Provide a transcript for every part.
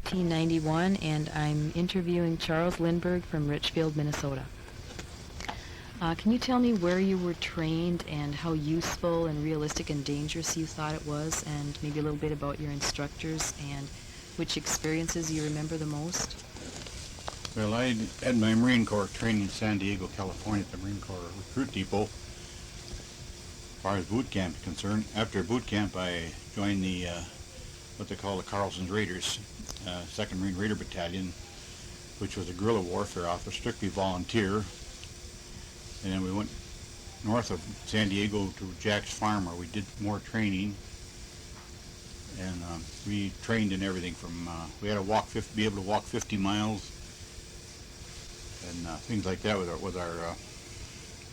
1991, and I'm interviewing Charles Lindberg from Richfield, Minnesota. Can you tell me where you were trained and how useful and realistic and dangerous you thought it was, and maybe a little bit about your instructors and which experiences you remember the most? Well, I had my Marine Corps training in San Diego, California at the Marine Corps Recruit Depot. As far as boot camp is concerned, after boot camp I joined the what they call the Carlson Raiders, 2nd Marine Raider Battalion, which was a guerrilla warfare office, strictly volunteer. And then we went north of San Diego to Jack's Farm, where we did more training. And we trained in everything from, we had to be able to walk 50 miles and things like that with our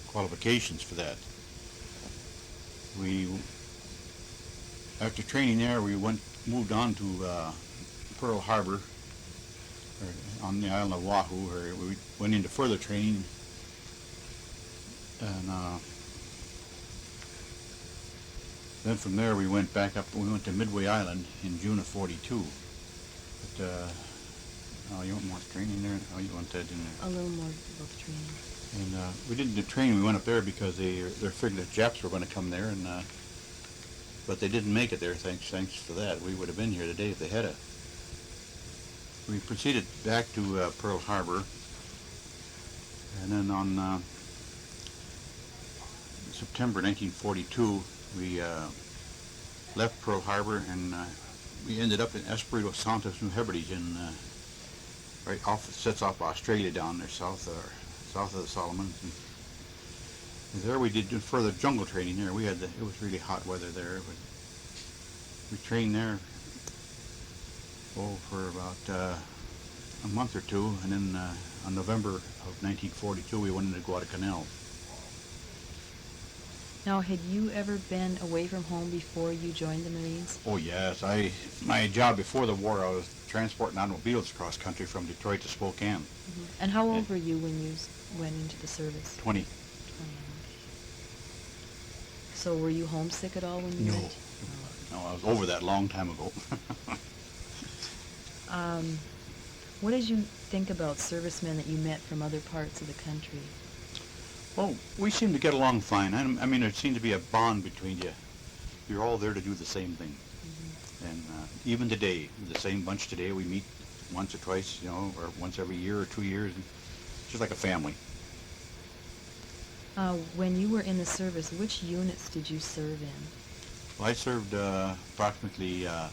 qualifications for that. After training there, we moved on to Pearl Harbor, on the island of Oahu, where we went into further training. And then from there we went back up. We went to Midway Island in June of '42. But you want more training there? Oh, you want that in there? A little more about the training. And we didn't do training. We went up there because they figured the Japs were going to come there, and but they didn't make it there. Thanks for that. We would have been here today if they had. We proceeded back to Pearl Harbor, and then on September 1942, we left Pearl Harbor, and we ended up in Espiritu Santos, New Hebrides, right off, sets off Australia down there, south of the Solomons. And there we did further jungle training there. It was really hot weather there, but we trained there for about a month or two, and then on November of 1942 we went into Guadalcanal. Now, had you ever been away from home before you joined the Marines? Oh yes, my job before the war, I was transporting automobiles across country from Detroit to Spokane. Mm-hmm. And how old were you when you went into the service? 20. 20. So were you homesick at all when you went? No, I was over that a long time ago. What did you think about servicemen that you met from other parts of the country? Well, we seemed to get along fine. I mean, there seemed to be a bond between you. You're all there to do the same thing. Mm-hmm. And even today, the same bunch today, we meet once or twice, or once every year or 2 years. It's just like a family. When you were in the service, which units did you serve in? Well, I served approximately a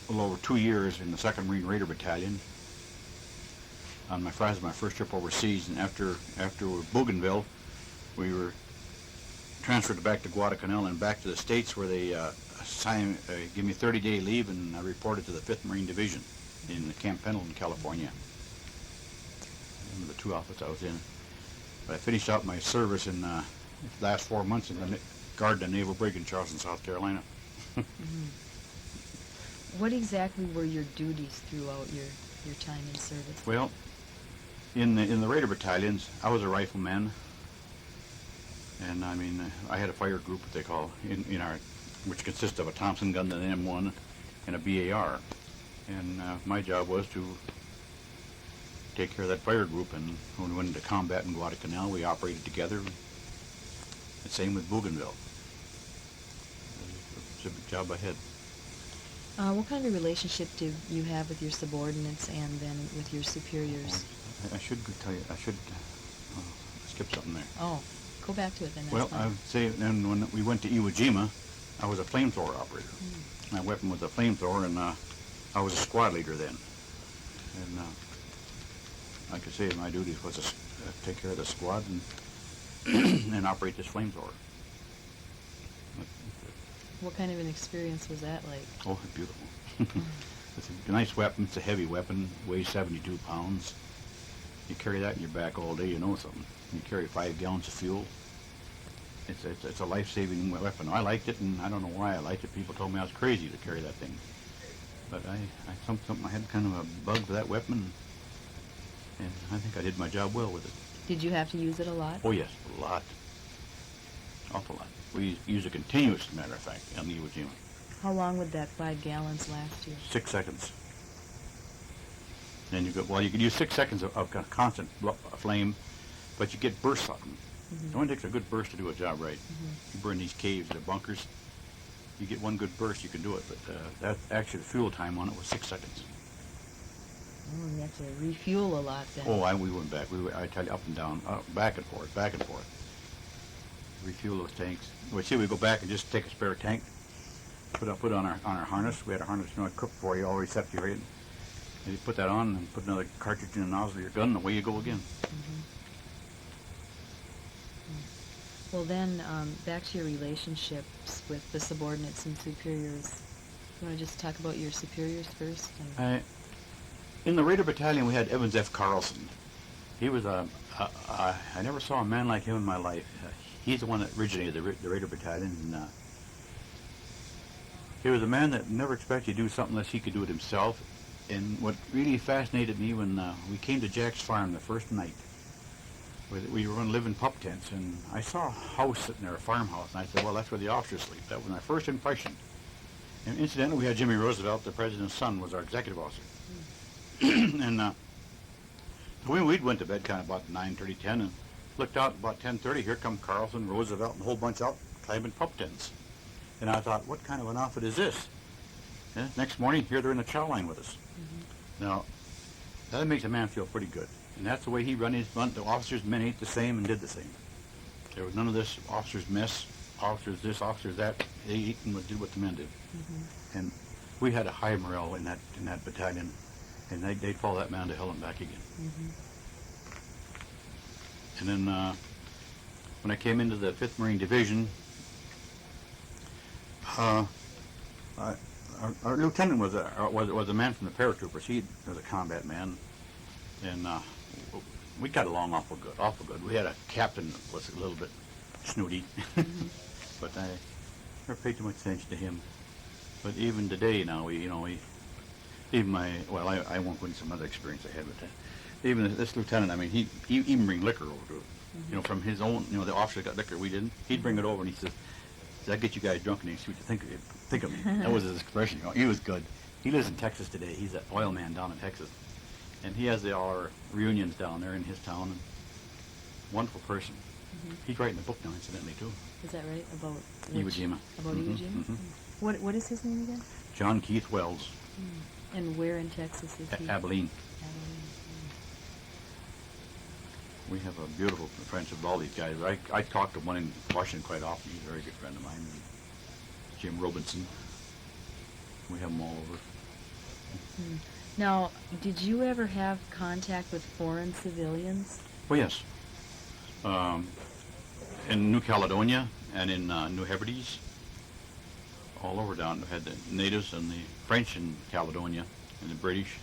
little over 2 years in the 2nd Marine Raider Battalion. On my first trip overseas, and after Bougainville, we were transferred back to Guadalcanal and back to the States, where they give me 30-day leave, and I reported to the 5th Marine Division in Camp Pendleton, California. One of the 2 outfits I was in. But I finished out my service in the last 4 months in the guard the naval brig in Charleston, South Carolina. Mm-hmm. What exactly were your duties throughout your time in service? Well, in the Raider battalions, I was a rifleman, and I mean, I had a fire group, what they call, in our, which consists of a Thompson gun, an M1, and a BAR. And my job was to take care of that fire group, and when we went into combat in Guadalcanal, we operated together. The same with Bougainville. It was a big job I had. What kind of relationship do you have with your subordinates and then with your superiors? I should tell you, I skipped something there. Oh, go back to it then. Well, I would say then when we went to Iwo Jima, I was a flamethrower operator. My weapon was a flamethrower, and I was a squad leader then. And like I say, my duty was to take care of the squad and, and operate this flamethrower. What kind of an experience was that like? Oh, beautiful. It's a nice weapon. It's a heavy weapon. Weighs 72 pounds. You carry that in your back all day, you know something. You carry 5 gallons of fuel. It's a life-saving weapon. I liked it, and I don't know why I liked it. People told me I was crazy to carry that thing. But I had kind of a bug for that weapon, and I think I did my job well with it. Did you have to use it a lot? Oh yes, a lot. Awful lot. We use it continuous, as a matter of fact, on the Iwo Jima. How long would that 5 gallons last you? 6 seconds. And you go, well, you can use 6 seconds of constant flame, but you get bursts of them. It only takes a good burst to do a job right. You burn these caves, the bunkers, you get one good burst, you can do it, but that actually the fuel time on it was 6 seconds. Oh, you have to refuel a lot then. Oh, we went back. I tell you, up and down, back and forth, back and forth. Refuel those tanks. Well, see, we go back and just take a spare tank, put on our harness. We had a harness, cooked for you, already set you right. And you put that on and put another cartridge in the nozzle of your gun, and away you go again. Well, then, back to your relationships with the subordinates and superiors. You want to just talk about your superiors first? In the Raider Battalion, we had Evans F. Carlson. He was I never saw a man like him in my life. He's the one that originated the Raider Battalion. And, he was a man that never expected to do something unless he could do it himself. And what really fascinated me when we came to Jack's farm the first night, we were going to live in pup tents, and I saw a house sitting there, a farmhouse, and I said, well, that's where the officers sleep. That was my first impression. And incidentally, we had Jimmy Roosevelt, the president's son, was our executive officer. And we went to bed kind of about 9:30, 10, and looked out about 10:30. Here come Carlson, Roosevelt, and a whole bunch out climbing pup tents. And I thought, what kind of an outfit is this? Yeah, next morning, here they're in the chow line with us. Now, that makes a man feel pretty good. And that's the way he run his run. The officers' men ate the same and did the same. There was none of this officers' mess, officers this, officers that. They ate and did what the men did. And we had a high morale in that battalion. And they'd follow that man to hell and back again. And then when I came into the 5th Marine Division, our lieutenant was a man from the paratroopers. He was a combat man, and we got along awful good. We had a captain that was a little bit snooty, but I never paid too much attention to him. But even today now, I won't go into some other experience I had with that. Even this lieutenant, I mean, he even bring liquor over to it. From his own, the officers got liquor, we didn't. He'd bring it over and he says, "Does that get you guys drunk?" And he'd see what you think of me. That was his expression. He was good. He lives in Texas today. He's an oil man down in Texas, and he has all our reunions down there in his town. And wonderful person. He's writing a book now, incidentally, too. Is that right? About Iwo Jima. About Iwo Jima? What is his name again? John Keith Wells. And where in Texas is he? Abilene. We have a beautiful friendship with all these guys. I talk to one in Washington quite often. He's a very good friend of mine. Jim Robinson. We have them all over. Now, did you ever have contact with foreign civilians? Well, yes. In New Caledonia and in New Hebrides, all over down. We had the natives and the French in Caledonia and the British.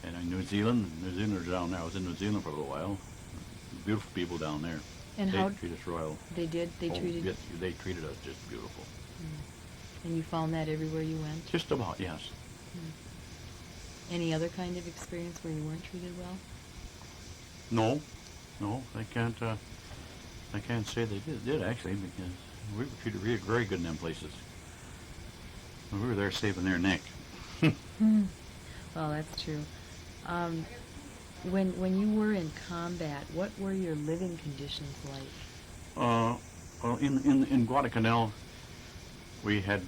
And in New Zealand are down there. I was in New Zealand for a little while. Beautiful people down there. And they how treat us royal. They did? They treated... Yes, they treated us just beautiful. And you found that everywhere you went? Just about, yes. Any other kind of experience where you weren't treated well? No, I can't say they did actually, because we were treated really very good in them places. We were there saving their neck. Well, that's true. When you were in combat, what were your living conditions like? Well, in Guadalcanal, we had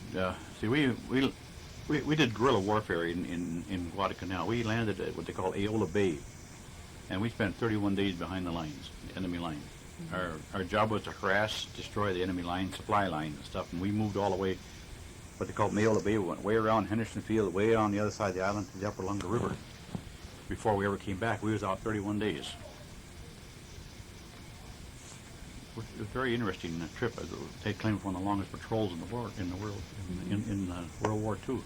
we did guerrilla warfare in Guadalcanal. We landed at what they call Aola Bay, and we spent 31 days behind the lines, the enemy lines. Our job was to harass, destroy the enemy line, supply line and stuff, and we moved all the way, what they call Aola Bay. We went way around Henderson Field, way on the other side of the island to the upper Lunga River. Before we ever came back, we was out 31 days. It was a very interesting trip. They claim it was one of the longest patrols in the world, in World War II.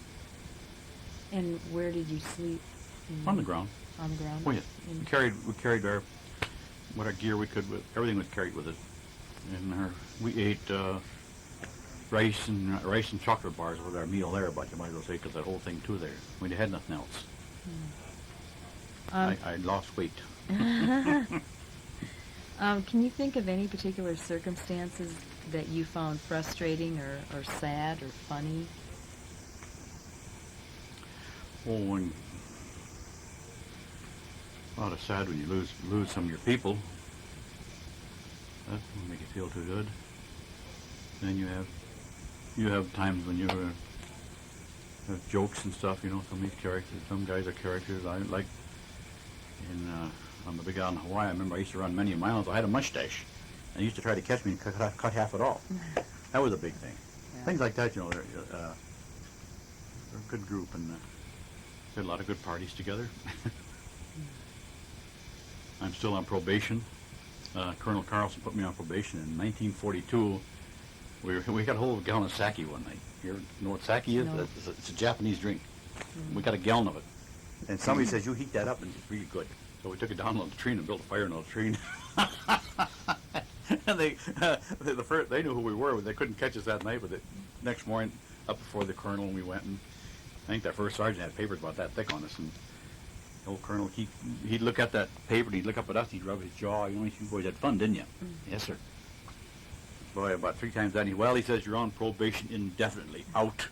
And where did you sleep? On the ground. On the ground? Oh, yes. We carried our gear we could. Everything was carried with us. And we ate rice and chocolate bars with our meal there, but you might as well say, because that whole thing too there. We had nothing else. I lost weight. Can you think of any particular circumstances that you found frustrating or sad or funny? Oh, it's sad when you lose some of your people. That won't make you feel too good. Then you have times when you have jokes and stuff. You know, some of these characters, some guys are characters. I like on the big island of Hawaii. I remember I used to run many miles. I had a mustache. And they used to try to catch me and cut half it off. That was a big thing. Yeah. Things like that, you know, they're a good group, and did a lot of good parties together. I'm still on probation. Colonel Carlson put me on probation in 1942. We got a hold of a gallon of sake one night. You know what sake is? No. It's a Japanese drink. We got a gallon of it. And somebody says, you heat that up and it's really good. So we took it down on the latrine and built a fire in the latrine. And they knew who we were, but they couldn't catch us that night. But the next morning, up before the colonel, we went, and I think that first sergeant had papers about that thick on us. And the old colonel, he'd look at that paper, and he'd look up at us, he'd rub his jaw. You know, you boys had fun, didn't you? Yes, sir. Boy, about 3 times that, he says, you're on probation indefinitely. Out.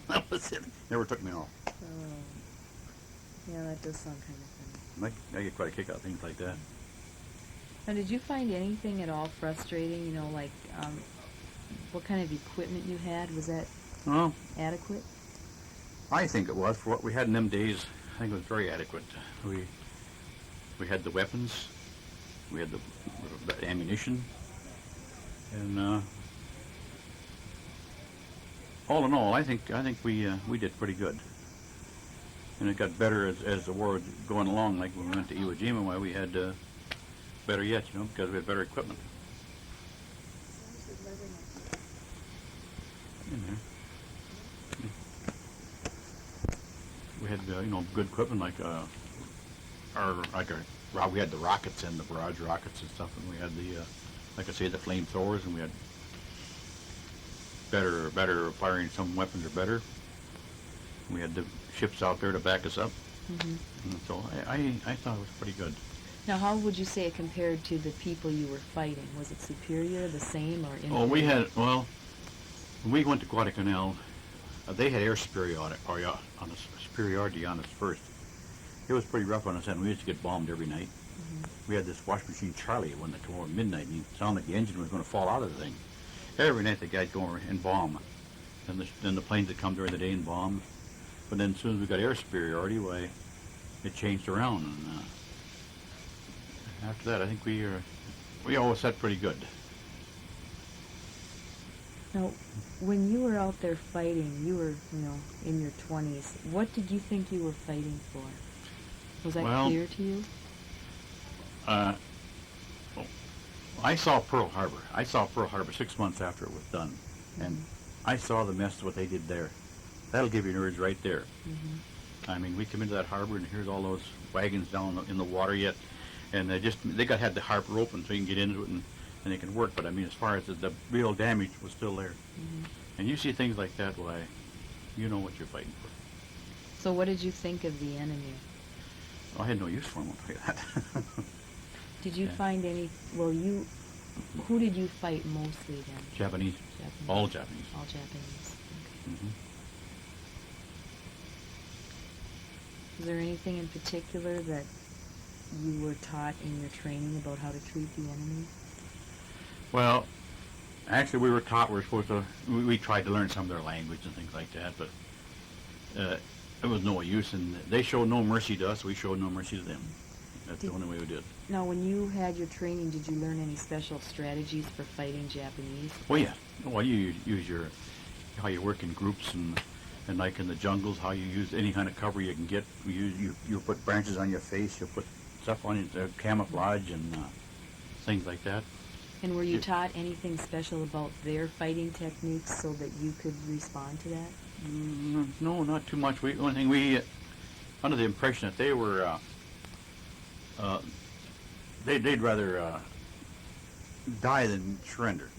That was it. Never took me off. Oh. Yeah, that does sound kind of funny. I get quite a kick out of things like that. Now, did you find anything at all frustrating, you know, like what kind of equipment you had? Was that Well, adequate? I think it was. For what we had in them days, I think it was very adequate. We had the weapons, we had the ammunition, and all in all, I think we did pretty good. And it got better as the war was going along. Like when we went to Iwo Jima, why we had better yet, you know, because we had better equipment. In there. We had you know, good equipment like we had the rockets and the barrage rockets and stuff, and we had the like I say, the flamethrowers, and we had better firing. Some weapons are better. We had the ships out there to back us up. And so I thought it was pretty good. Now, how would you say it compared to the people you were fighting? Was it superior, the same, or inferior? When we went to Guadalcanal, they had air superiority on us first. It was pretty rough on us, and we used to get bombed every night. We had this wash machine Charlie when it toward midnight, and it sounded like the engine was going to fall out of the thing. Every night the guy'd go over and bomb. And then the planes would come during the day and bomb. But then as soon as we got air superiority, why, it changed around. And after that, I think we always had pretty good. Now, when you were out there fighting, you were, you know, in your 20s. What did you think you were fighting for? Was that clear to you? I saw Pearl Harbor. I saw Pearl Harbor 6 months after it was done. And I saw the mess of what they did there. That'll give you nerves right there. I mean, we come into that harbor, and here's all those wagons down in the water yet. And they had the harbor open so you can get into it and they can work. But I mean, as far as the real damage was still there. And you see things like that, why, you know what you're fighting for. So what did you think of the enemy? I had no use for them, I'll tell you that. Did you find any, who did you fight mostly then? Japanese. All Japanese. All Japanese. Okay. Was there anything in particular that you were taught in your training about how to treat the enemy? Well, actually we were taught we tried to learn some of their language and things like that, but it was no use, and they showed no mercy to us, we showed no mercy to them. That's the only way we did. Now, when you had your training, did you learn any special strategies for fighting Japanese? Oh yeah. Well, you use how you work in groups and like in the jungles, how you use any kind of cover you can get. You put branches on your face, you put stuff on your camouflage and things like that. And were you taught anything special about their fighting techniques so that you could respond to that? No, not too much. One thing we under the impression that they were they'd rather die than surrender.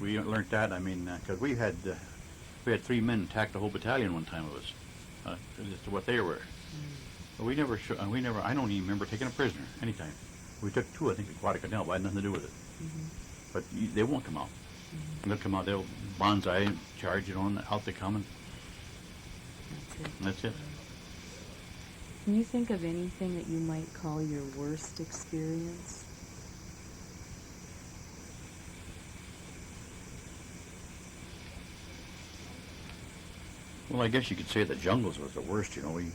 We learned that. I mean, because we had 3 men attack the whole battalion one time of us. As to what they were. But we never. I don't even remember taking a prisoner anytime. We took 2, I think, at Guadalcanal, but I had nothing to do with it. But they won't come out. They'll come out, they'll bonsai charge, and out they come, and That's it. that's it. Can you think of anything that you might call your worst experience? Well, I guess you could say the jungles was the worst, We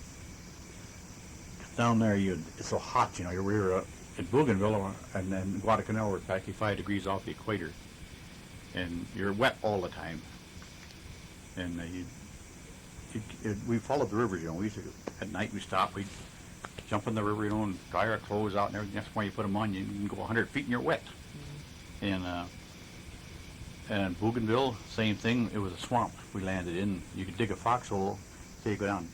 down there, it's so hot, we were at Bougainville and then Guadalcanal, we're practically 5 degrees off the equator, and you're wet all the time. And we followed the rivers, We used to, at night we stopped, we'd jump in the river, and dry our clothes out and everything. That's why you put them on, you can go 100 feet and you're wet. And Bougainville, same thing. It was a swamp we landed in. You could dig a foxhole, say you go down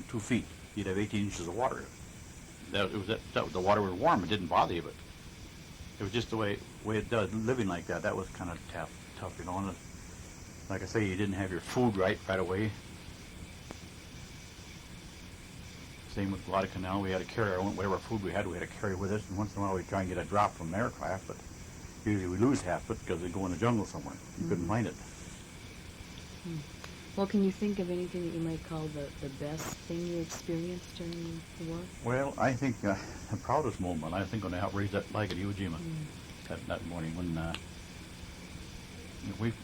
2 feet, you'd have 18 inches of water. The water was warm. It didn't bother you, but it was just the way it does. Living like that, that was kind of tough, And like I say, you didn't have your food right away. Same with Guadalcanal. We had to carry our own, whatever food we had to carry with us. And once in a while, we'd try and get a drop from an aircraft, but usually we lose half of it because they go in the jungle somewhere. You couldn't find it. Well, can you think of anything that you might call the best thing you experienced during the war? Well, I think the proudest moment, I think, when I helped raise that flag at Iwo Jima that morning when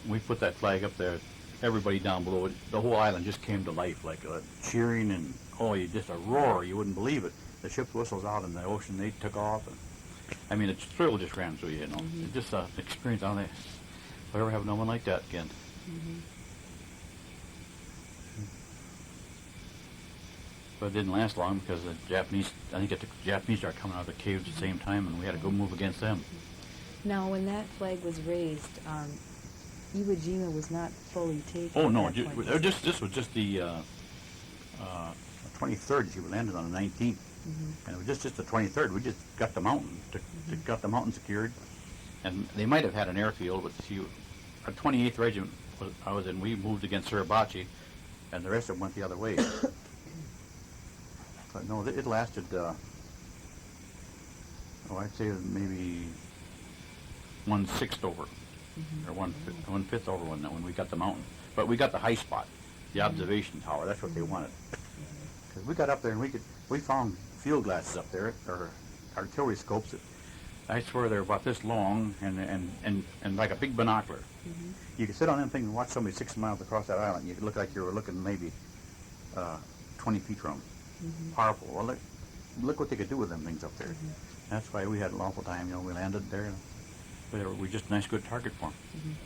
we put that flag up there. Everybody down below it, the whole island just came to life, like cheering and just a roar. You wouldn't believe it. The ship's whistles out in the ocean. They took off, and the thrill just ran through you. It's just an experience. I don't know if I ever have no one like that again. But it didn't last long because the Japanese started coming out of the caves at the same time, and we had to go move against them. Now, when that flag was raised, Iwo Jima was not fully taken. Oh no! At that point, This was just the 23rd. We landed on the 19th, and it was just the 23rd. We just got the mountain, got the mountain secured, and they might have had an airfield, but our 28th Regiment I was in. We moved against Suribachi, and the rest of them went the other way. But no, it lasted. I'd say maybe 1/6 over, or 1/5 over when we got the mountain. But we got the high spot, the observation tower. That's what they wanted. Because we got up there and we found field glasses up there, or artillery scopes. I swear they're about this long and like a big binocular. You could sit on them things and watch somebody 6 miles across that island. You could look like you were looking maybe 20 feet from them. Powerful. Well, look what they could do with them things up there. That's why we had an awful time. We landed there. We were just a nice, good target for them.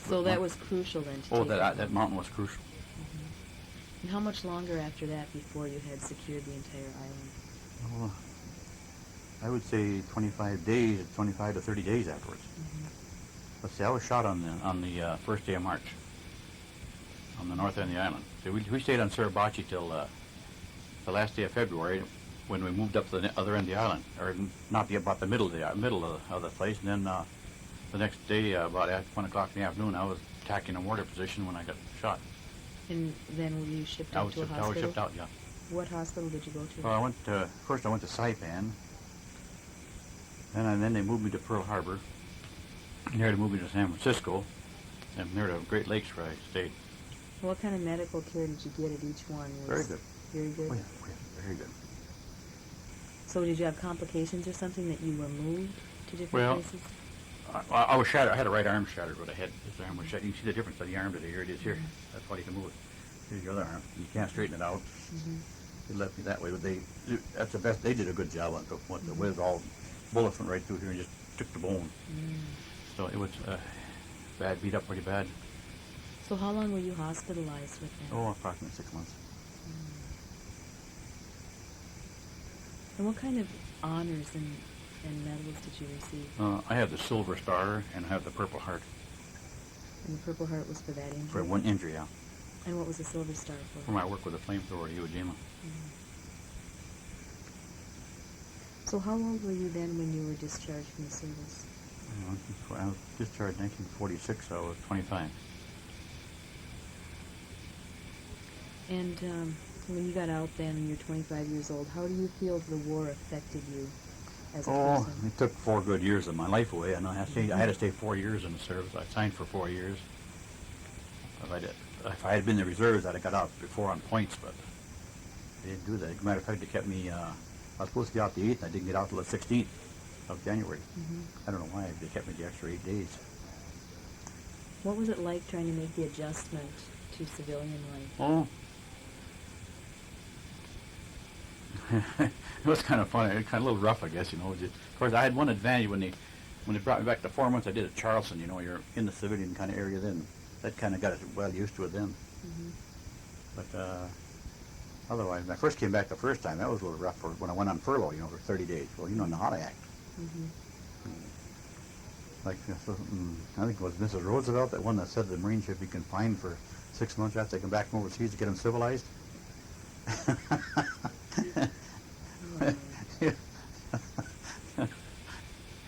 So that was crucial then. That mountain was crucial. And how much longer after that before you had secured the entire island? Well, I would say 25 to 30 days afterwards. Let's see, I was shot on the first day of March on the north end of the island. So we stayed on Suribachi till the last day of February, when we moved up to the other end of the island, or about the middle of the place. And then the next day, about at 1 o'clock in the afternoon, I was attacking a mortar position when I got shot. And then were you shipped out to a hospital? I was shipped out, yeah. What hospital did you go to? Well, first I went to Saipan, and then they moved me to Pearl Harbor. And there they moved me to San Francisco, and there to Great Lakes where I stayed. What kind of medical care did you get at each one? Very good. Very good? Oh, yeah, very good. So did you have complications or something that you were moved to different places? I was shattered. I had a right arm shattered with a head. This arm was shattered. You can see the difference of the arm today. Here it is here. That's why you can move it. Here's your other arm. You can't straighten it out. They left me that way, but that's the best. They did a good job on it. With all bullets went right through here and just took the bone. So it was bad, beat up pretty bad. So how long were you hospitalized with that? Oh, approximately 6 months. And what kind of honors and medals did you receive? I have the Silver Star and I have the Purple Heart. And the Purple Heart was for that injury? For one injury, yeah. And what was the Silver Star for? For my work with the flamethrower at Iwo Jima. So how old were you then when you were discharged from the service? I was discharged in 1946, so I was 25. And when you got out then and you're 25 years old, how do you feel the war affected you? as a Oh, person? it took 4 good years of my life away, and I had to stay 4 years in the service. I signed for 4 years. If I had been in the reserves, I'd have got out before on points, but they didn't do that. As a matter of fact, they kept me, I was supposed to get out the 8th, and I didn't get out till the 16th of January. I don't know why. They kept me the extra 8 days. What was it like trying to make the adjustment to civilian life? Oh. It was kind of funny, kind of a little rough, I guess, you know. Of course, I had one advantage when they brought me back to 4 months. I did at Carlson, you know. You're in the civilian kind of area then. That kind of got us well used to it then. But otherwise, when I first came back the first time, that was a little rough when I went on furlough, you know, for 30 days. Well, you don't know how to act. Like, I think it was Mrs. Roosevelt, that one that said the Marines should be confined for 6 months after they come back from overseas to get them civilized.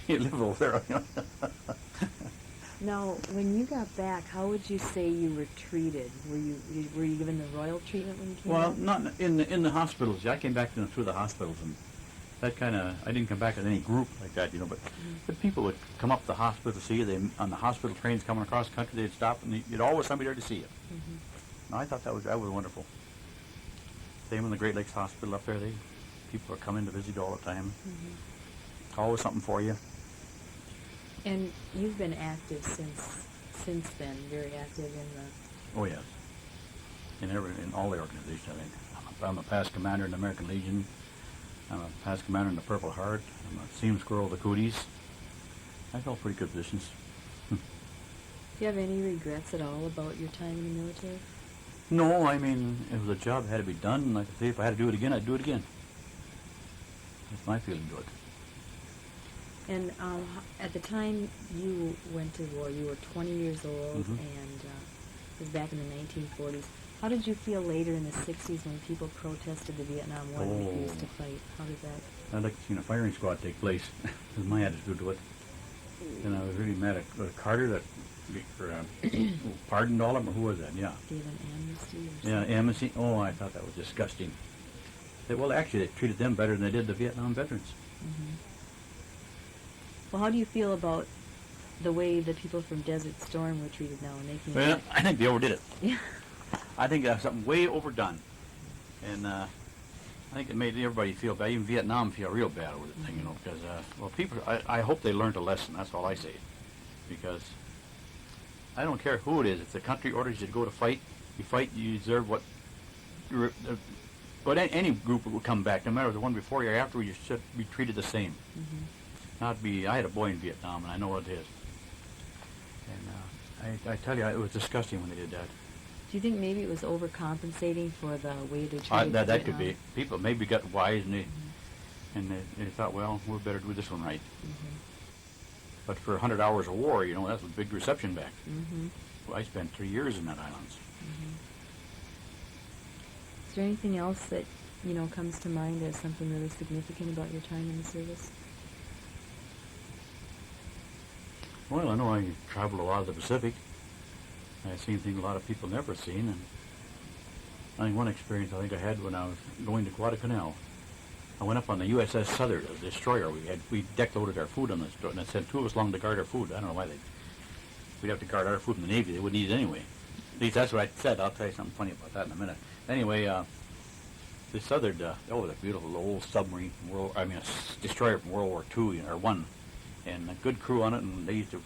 You live over there, you know. Now, when you got back, how would you say you were treated? Were you given the royal treatment when you came Well, back? not in the hospitals. I came back through the hospitals, and that kind of, I didn't come back in any group like that, you know, but people would come up to the hospital to see you. They, on the hospital trains coming across the country, they'd stop, and you'd always somebody there to see you. And I thought that was wonderful. Same in the Great Lakes Hospital up there. People are coming to visit you all the time. Always something for you. And you've been active since then, very active in the... Oh, yes. In all the organizations, I think. I'm a past commander in the American Legion. I'm a past commander in the Purple Heart. I'm a Seam Squirrel of the Cooties. I held pretty good positions. Do you have any regrets at all about your time in the military? No, I mean, it was a job that had to be done. Like I say, if I had to do it again, I'd do it again. That's my feeling to it. And at the time you went to war, you were 20 years old, and it was back in the 1940s. How did you feel later in the 60s when people protested the Vietnam War and refused to fight? How did that... I'd like to see a firing squad take place. Was my attitude to it. And I was really mad at Carter that pardoned all of them, or who was that? Yeah. Gave an amnesty or something? Yeah, amnesty. Oh, I thought that was disgusting. Well, actually, they treated them better than they did the Vietnam veterans. Well, how do you feel about the way the people from Desert Storm were treated now when they came Well, back? I think they overdid it. Yeah. I think that's something way overdone. And I think it made everybody feel bad, even Vietnam feel real bad over the thing, you know, because, well, people, I hope they learned a lesson, that's all I say. Because I don't care who it is, if the country orders you to go to fight, you deserve what, but any group would come back, no matter the one before you or after, you should be treated the same. I had a boy in Vietnam, and I know what it is. And I tell you, it was disgusting when they did that. Do you think maybe it was overcompensating for the way they treated That could be. People maybe got wise, and they thought, well, we better do this one right. But for 100 hours of war, you know, that's a big reception back. Well, I spent 3 years in that islands. Is there anything else that, you know, comes to mind as something really significant about your time in the service? Well, I know I traveled a lot of the Pacific. I've seen things a lot of people never seen, and I think one experience I had when I was going to Guadalcanal. I went up on the USS Southern, a destroyer. We deck loaded our food on the destroyer, and it sent 2 of us along to guard our food. I don't know why we'd have to guard our food in the Navy. They wouldn't need it anyway. At least that's what I said. I'll tell you something funny about that in a minute. Anyway, the Southern, was a beautiful old submarine, a destroyer from World War II or One, and a good crew on it. And they used to,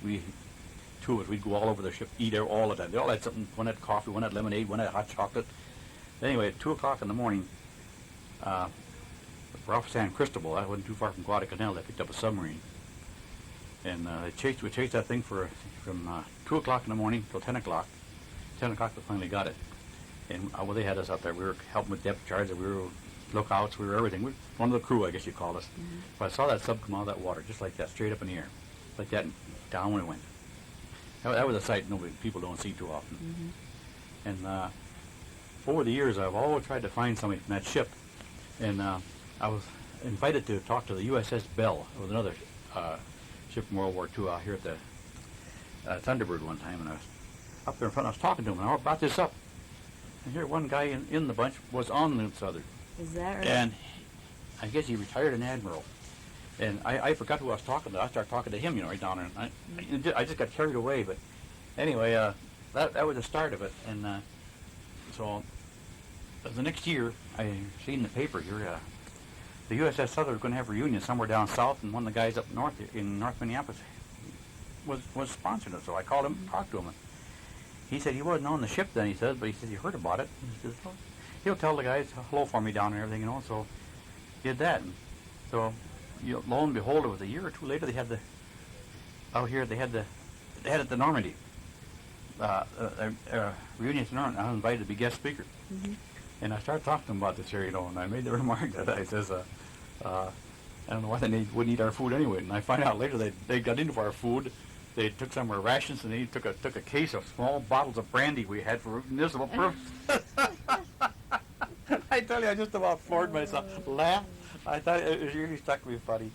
2 of us, we'd go all over the ship, eat all the time. They all had something. One had coffee, one had lemonade, one had hot chocolate. Anyway, at 2 o'clock in the morning, we're off San Cristobal. That wasn't too far from Guadalcanal. They picked up a submarine, and we chased that thing from 2 o'clock in the morning till 10 o'clock. 10 o'clock, we finally got it. And well, they had us out there. We were helping with depth charge. We were lookouts. We were everything. We were one of the crew, I guess you call us. But I saw that sub come out of that water, just like that, straight up in the air, like that, and down we went. That was a sight people don't see too often. And over the years, I've always tried to find somebody from that ship. And I was invited to talk to the USS Bell. It was another ship from World War II out here at the Thunderbird one time. And I was up there in front. I was talking to him, and I brought this up. And here, one guy in the bunch was on the Southern. Is that right? And I guess he retired an admiral. And I forgot who I was talking to. I started talking to him, you know, right down there. And I just got carried away. But anyway, that was the start of it. And so the next year, I seen in the paper here, the USS Southern was going to have a reunion somewhere down south, and one of the guys up north in North Minneapolis was sponsoring it. So I called him, talked to him, and he said he wasn't on the ship then. He says, but he said he heard about it. He says, well, he'll tell the guys hello for me down there and everything, you know. So did that. And so lo and behold, it was a year or two later. They had out here. They had it at the Normandy reunion at Normandy. I was invited to be guest speaker. Mm-hmm. And I started talking to them about this here, you know, and I made the remark that I says, I don't know why they wouldn't eat our food anyway. And I find out later they got into our food. They took some of our rations, and they took a case of small bottles of brandy we had for municipal purposes. I tell you, I just about floored myself. Laugh. I thought it really struck me funny.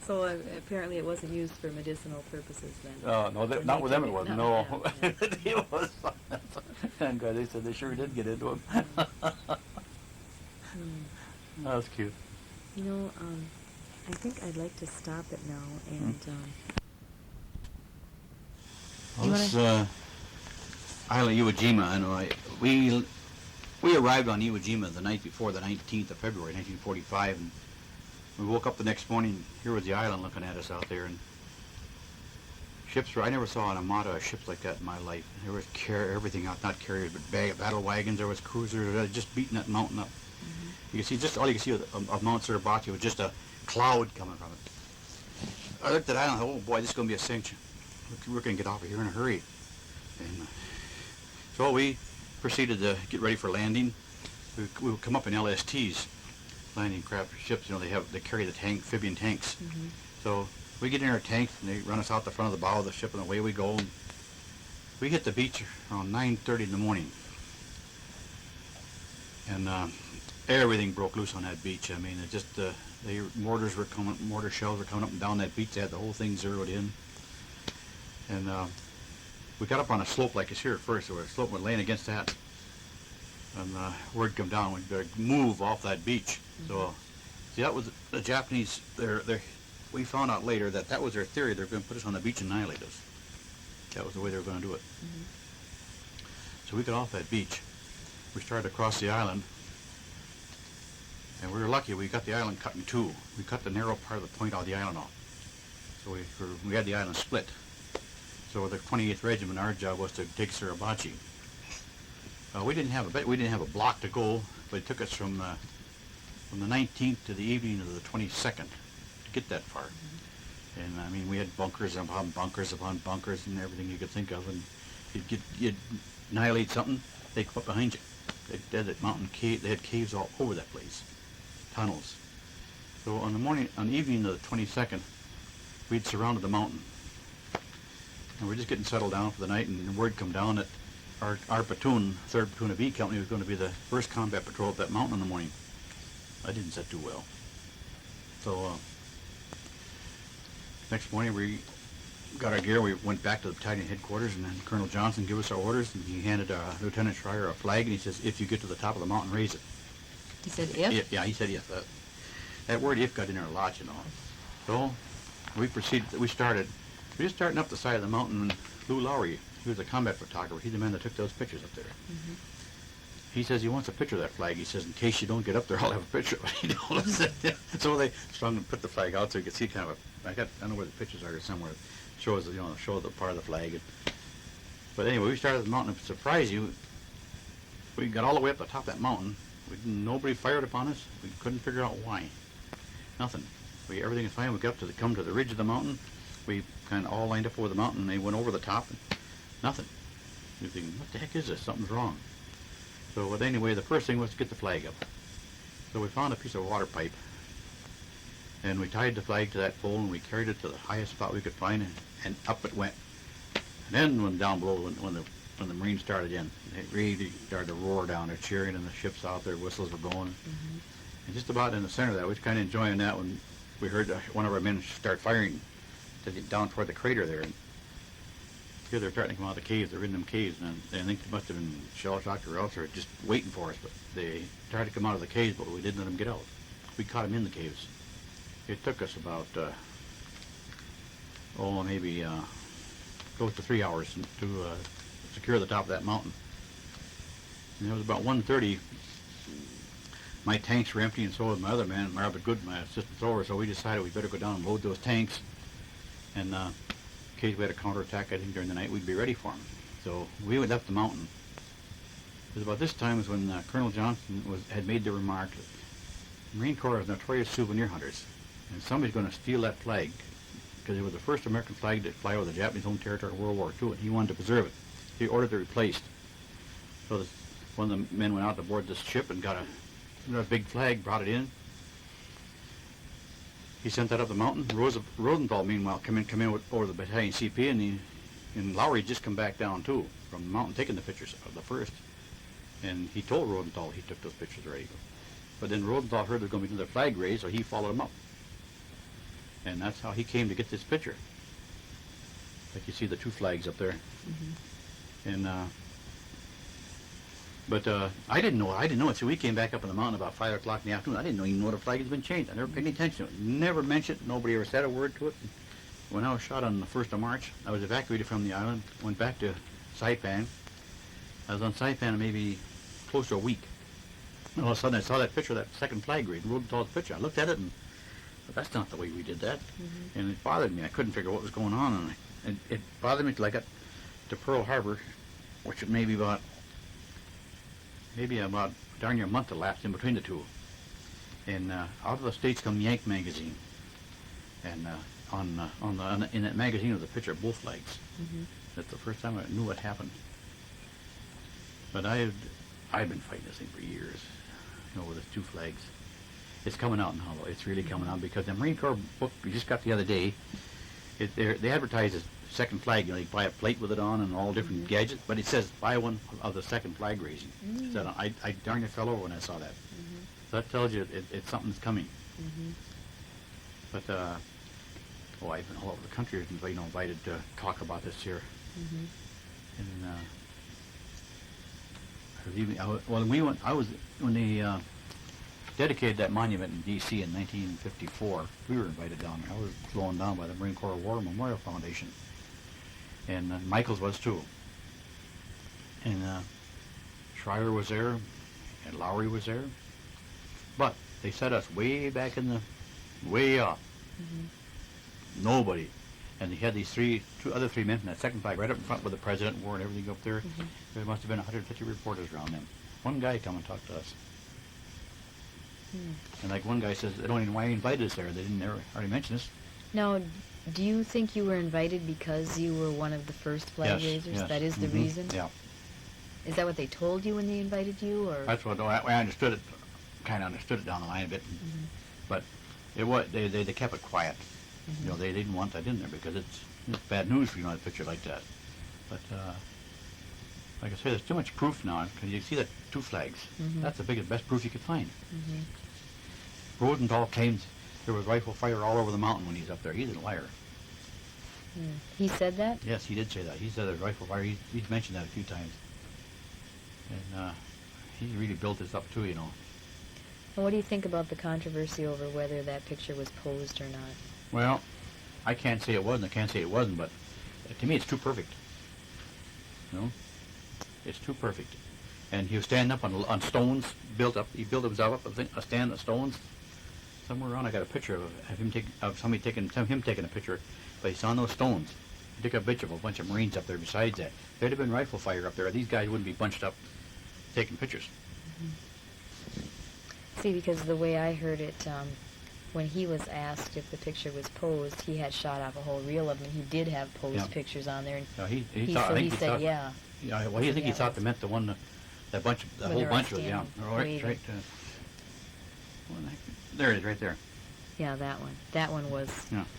So apparently it wasn't used for medicinal purposes then. Oh, no, not with them it wasn't. No. Yeah. It was. And they said they sure did get into them. That was cute. You know, I think I'd like to stop it now and... Well, this island Iwo Jima, I know, we arrived on Iwo Jima the night before the 19th of February, 1945, and we woke up the next morning. Here was the island looking at us out there, and ships were. I never saw an armada of ships like that in my life. There was everything out, not carriers, but battle wagons. There was cruisers, just beating that mountain up. Mm-hmm. You can see just all you can see of Mount Suribachi was just a cloud coming from it. I looked at the island. Oh boy, this is going to be a cinch. We're going to get off of here in a hurry. And so we proceeded to get ready for landing. We would come up in LSTs, landing craft ships. You know, they carry the amphibian tanks. Mm-hmm. So we get in our tanks, and they run us out the front of the bow of the ship, and away we go. And we hit the beach around 9:30 in the morning, and everything broke loose on that beach. I mean, it just mortar shells were coming up and down that beach. They had the whole thing zeroed in, and we got up on a slope like it's here at first. So a slope was laying against that, and word come down, we better move off that beach. Mm-hmm. So, see, that was the Japanese. We found out later that was their theory. They're going to put us on the beach and annihilate us. That was the way they were going to do it. Mm-hmm. So we got off that beach. We started across the island, and we were lucky. We got the island cut in two. We cut the narrow part of the point of the island off. So we had the island split. So the 28th Regiment, our job was to take Suribachi. We didn't have a block to go, but it took us from the 19th to the evening of the 22nd to get that far. Mm-hmm. And I mean, we had bunkers upon bunkers upon bunkers and everything you could think of. And you'd annihilate something, they'd come up behind you. They had that mountain cave. They had caves all over that place, tunnels. So on the evening of the 22nd, we'd surrounded the mountain. And we're just getting settled down for the night, and the word come down that our platoon, 3rd Platoon of E Company, was going to be the first combat patrol up that mountain in the morning. I didn't set too well. So next morning we got our gear. We went back to the battalion headquarters, and then Colonel Johnson gave us our orders, and he handed Lieutenant Schreier a flag, and he says, "If you get to the top of the mountain, raise it." He said if? Yeah, he said if. That word if got in there a lot, you know. So we proceeded. We were just starting up the side of the mountain, and Lou Lowry, he was a combat photographer. He's the man that took those pictures up there. Mm-hmm. He says he wants a picture of that flag. He says, in case you don't get up there, I'll have a picture of it. So they put the flag out so you can see kind of I don't know where the pictures are somewhere. Show the part of the flag. But anyway, we started the mountain. To surprise you, we got all the way up the top of that mountain. Nobody fired upon us. We couldn't figure out why. Nothing. Everything was fine. We got come to the ridge of the mountain. We kind of all lined up over the mountain, and they went over the top, and nothing. We were thinking, what the heck is this? Something's wrong. So anyway, the first thing was to get the flag up. So we found a piece of water pipe, and we tied the flag to that pole, and we carried it to the highest spot we could find, and up it went. And then when down below, when the Marines started in, they really started to roar down. They're cheering, and the ships out there, whistles were going. Mm-hmm. And just about in the center of that, we was kind of enjoying that when we heard one of our men start firing down toward the crater there. And Here they're starting to come out of the caves. They're in them caves, and I think they must have been shell-shocked or else they're just waiting for us. But they tried to come out of the caves, but we didn't let them get out. We caught them in the caves. It took us about, maybe close to 3 hours to secure the top of that mountain. And it was about 1:30. My tanks were empty, and so was my other man, Robert Good, my assistant thrower. So we decided we better go down and load those tanks, and in case we had a counterattack, I think during the night, we'd be ready for them. So we left the mountain. It was about this time was when Colonel Johnson had made the remark that the Marine Corps is notorious souvenir hunters, and somebody's going to steal that flag because it was the first American flag to fly over the Japanese home territory in World War II, and he wanted to preserve it. He ordered it replaced. So one of the men went out to board this ship and got a big flag, brought it in. He sent that up the mountain. Rosenthal, meanwhile, come in over the battalion CP, and Lowry just come back down too from the mountain, taking the pictures of the first. And he told Rosenthal he took those pictures already. But then Rosenthal heard there was going to be another flag raised, so he followed him up. And that's how he came to get this picture. Like you see the two flags up there. Mm-hmm. And But I didn't know it. So we came back up on the mountain about 5 o'clock in the afternoon. I didn't even know the flag had been changed. I never paid any attention to it. Never mentioned it. Nobody ever said a word to it. When I was shot on the 1st of March, I was evacuated from the island, went back to Saipan. I was on Saipan maybe close to a week. And all of a sudden I saw that picture of that second flag raised, Rosenthal's picture. I looked at it and but that's not the way we did that. Mm-hmm. And it bothered me. I couldn't figure what was going on. And it bothered me till I got to Pearl Harbor, which it maybe about darn near a month elapsed in between the two. And out of the States come Yank magazine, and in that magazine was a picture of both flags. Mm-hmm. That's the first time I knew what happened. But I've been fighting this thing for years, with the two flags. It's coming out now, though. It's really coming out because the Marine Corps book we just got the other day, they advertise this second flag. You buy a plate with it on and all different mm-hmm. gadgets, but it says buy one of the second flag raising. Mm-hmm. So I darn near fell over when I saw that. Mm-hmm. So that tells you it's something's coming. Mm-hmm. But I've been all over the country, invited to talk about this here. Mm-hmm. And when they dedicated that monument in D.C. in 1954. We were invited down there. I was flown down by the Marine Corps War Memorial Foundation. And Michaels was too. And Schreier was there, and Lowry was there. But they set us way back way up. Mm-hmm. Nobody. And they had these two other three men from that second flag right up in front with the president wore and everything up there. Mm-hmm. There must have been 150 reporters around them. One guy come and talk to us. And like one guy says, I don't even know why he invited us there. They didn't already mention us. Now, do you think you were invited because you were one of the first flag raisers? Yes. That is the mm-hmm. reason? Yeah. Is that what they told you when they invited you, or? That's what I understood it. Kind of understood it down the line a bit, mm-hmm. but it was they kept it quiet. Mm-hmm. They didn't want that in there because it's bad news for a picture like that. But like I say, there's too much proof now because you see that two flags. Mm-hmm. That's the best proof you could find. Mm-hmm. Rosenthal claims there was rifle fire all over the mountain when he's up there. He's a liar. He said that? Yes, he did say that. He said there's rifle fire. He's mentioned that a few times. And he really built this up too, Well, what do you think about the controversy over whether that picture was posed or not? Well, I can't say it wasn't. I can't say it wasn't, but to me it's too perfect. It's too perfect. And he was standing up on stones built up. He built himself up a stand of stones. Somewhere around I got a picture of him taking a picture, but he's on those stones. He took a picture of a bunch of Marines up there besides that. If there'd have been rifle fire up there, these guys wouldn't be bunched up taking pictures. Mm-hmm. See, because the way I heard it, when he was asked if the picture was posed, he had shot off a whole reel of them. He did have posed pictures on there. And he said, yeah. Yeah, well, he thought they meant the one, the whole bunch was, right. There it is, right there. Yeah, that one. That one was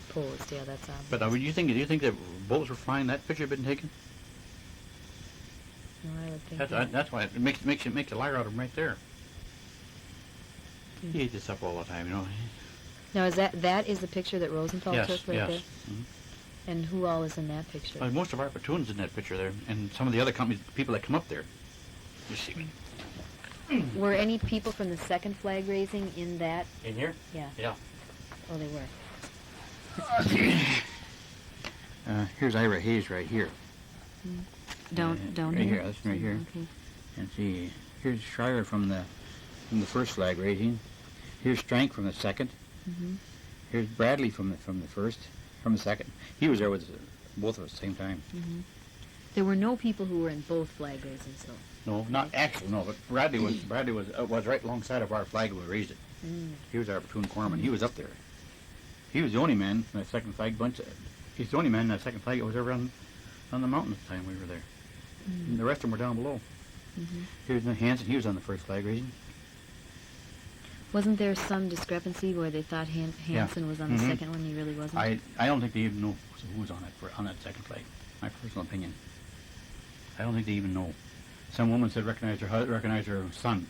posed. Yeah, that's obvious. But do you think that bullets were flying? That picture had been taken? No, I would think that's why it makes a liar out of him right there. Mm-hmm. He eats this up all the time, Now, is that is the picture that Rosenthal took right there? Mm-hmm. And who all is in that picture? Most of our platoons in that picture there, and some of the other companies, people that come up there. You see me. Were any people from the second flag raising in that? In here? Yeah. Yeah. Oh, they were. Here's Ira Hayes right here. Down right here? here. This one right here. Okay. And see, here's Schreier from the first flag raising. Here's Strank from the second. Mm-hmm. Here's Bradley from the second. He was there with both of us at the same time. Mm-hmm. There were no people who were in both flag raisings, though. No, not actually, no. But Bradley was right alongside of our flag when we raised it. Mm. He was our platoon corpsman. He was up there. He was the only man in that second flag bunch. He's the only man in that second flag that was ever on the mountain at the time we were there. Mm. And the rest of them were down below. Mm-hmm. Here's Hanson. He was on the first flag raising. Wasn't there some discrepancy where they thought Hanson was on the Mhm. second one, he really wasn't? I don't think they even know who was on that second flag. My personal opinion. I don't think they even know. Some woman said recognize her son.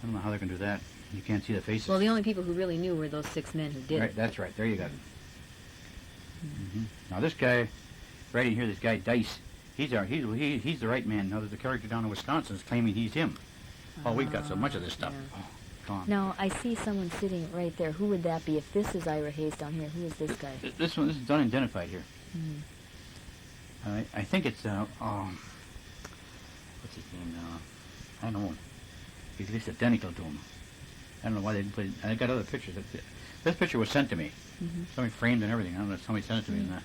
I don't know how they can do that. You can't see the faces. Well, the only people who really knew were those 6 men who did Right, it. that's right. There you got it. Now this guy, right in here, this guy Dice, he's the right man. Now there's a character down in Wisconsin is claiming he's him. Oh, we've got so much of this stuff. Yeah. Oh, come on. Now, I see someone sitting right there. Who would that be? If this is Ira Hayes down here, who is this guy? This is unidentified here. Mm. I think it's what's his name now? I don't know. He's at least identical to him. I don't know why they didn't put it. I got other pictures. This picture was sent to me. Mm-hmm. Somebody framed and everything. I don't know if somebody sent it to me in that.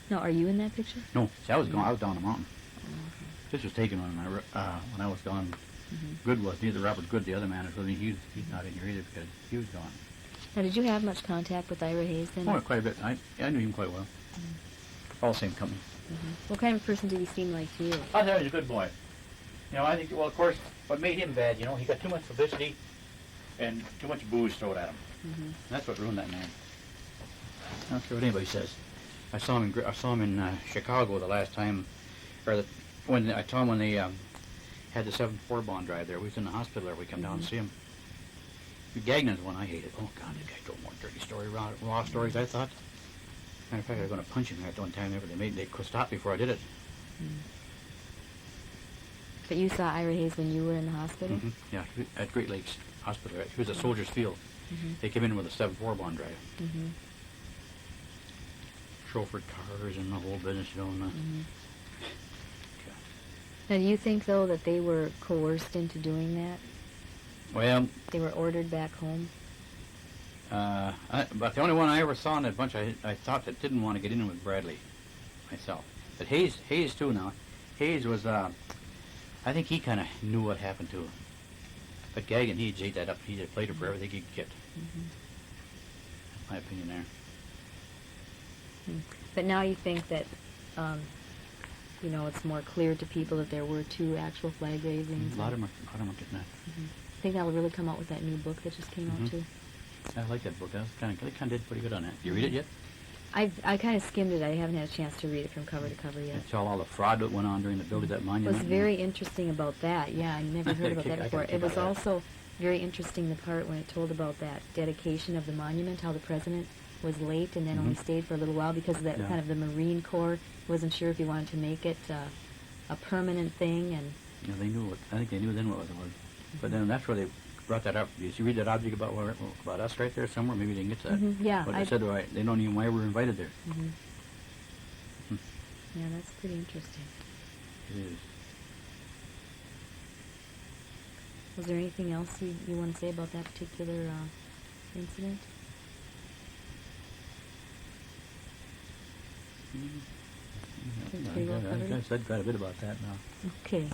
Now, are you in that picture? No, see, I was gone. I was down the mountain. Oh, okay. This was taken when I was gone. Mm-hmm. Good was neither Robert Good, the other man, is with me. He's not in here either because he was gone. Now, did you have much contact with Ira Hayes then? Oh, quite a bit. I knew him quite well. All the same company. Mm-hmm. What kind of person did he seem like to you? I thought he was a good boy. You know, I think, well, of course, what made him bad, you know, he got too much publicity and too much booze thrown at him. Mm-hmm. That's what ruined that man. I don't care what anybody says. I saw him in Chicago the last time, when I saw him when they had the 7-4 bomb drive there. We was in the hospital there. We come down and see him. Gagnon's one I hated. Oh God, this guy told more dirty raw stories. I thought. Matter of fact, I was going to punch him that one time. They could stop before I did it. Mm. But you saw Ira Hayes when you were in the hospital? Mm-hmm. Yeah, at Great Lakes Hospital. He was at Soldiers Field. Mm-hmm. They came in with a 7-4 bomb drive. Mm-hmm. Chauffeured cars and the whole business, you know. And, Mm-hmm. Now, do you think, though, that they were coerced into doing that? Well, They were ordered back home? but the only one I ever saw in that bunch I thought that didn't want to get in was Bradley, myself. But Hayes too now. Hayes was, I think he kind of knew what happened to him. But Gagnon, he ate that up. He just played it for everything he could get. Mm-hmm. That's my opinion there. But now you think that, you know, it's more clear to people that there were 2 actual flag raisings? A lot of them are getting that. Mm-hmm. I think that'll really come out with that new book that just came out, Mhm. too. I like that book. They kind of did pretty good on that. You read it yet? I kind of skimmed it. I haven't had a chance to read it from cover to cover yet. It's all the fraud that went on during the building of that It monument. was very interesting about that. Yeah, I never heard about that I before. got a It kick was out of that. also very interesting, the part when it told about that dedication of the monument, how the president was late and then only Mhm. stayed for a little while because of that Yeah. kind of the Marine Corps wasn't sure if he wanted to make it a permanent thing. And Yeah, they knew it. I think they knew then what it was. But then that's where they brought that up. Did you read that object about us right there somewhere? Maybe they can get to that. Mhm, yeah, But they said they don't even why we were invited there. Mhm. Hmm. Yeah, that's pretty interesting. It is. Was there anything else you want to say about that particular incident? I Pretty well covered. said quite a bit about that now. Okay.